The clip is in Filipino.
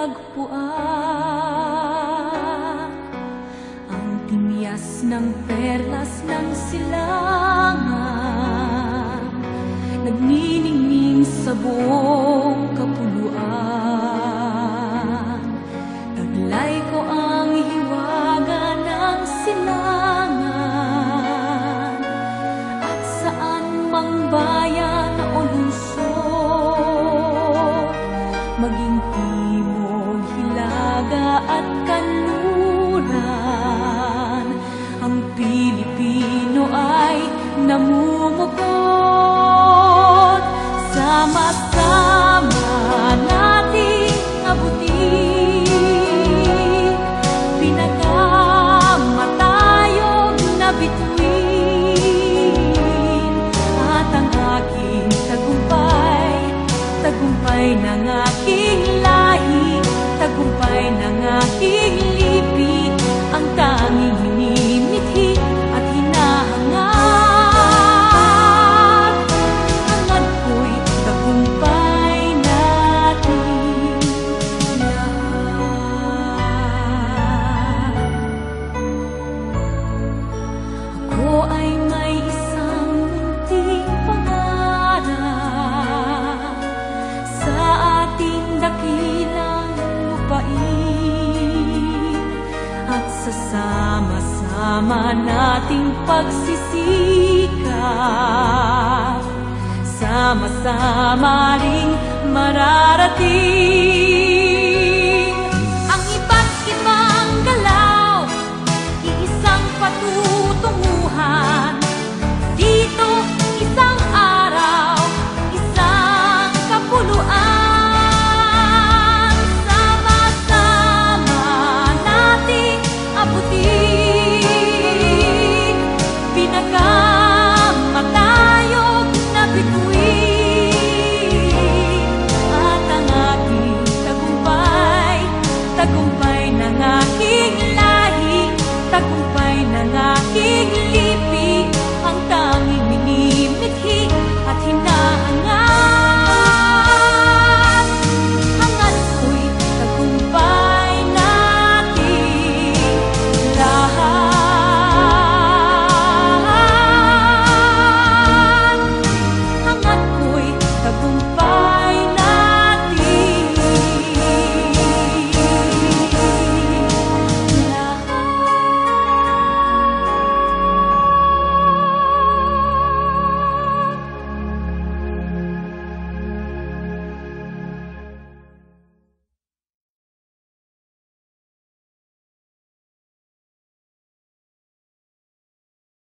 matatagpuan ang timyas ng perlas ng silangan, nagniningning sa buong kapuluan. Taglay ko ang hiwaga ng silangan, at saan mang bayan o lungsod, maging timog, hilaga at kanluran, ang Pilipino ay namumukod. Sama-sama nating abutin pinagkamatayog na bituin, at ang aking tagumpay, tagumpay ng aking lahi, tagumpay ng aking lipi, ang tanging hinimithi at hinahangad. Hangad ko'y tagumpay natin lahat. Ako ay may isang munting pangarap sa ating dakilang lupain, at sa sama-sama nating pagsisikap, sama-sama ring mararating.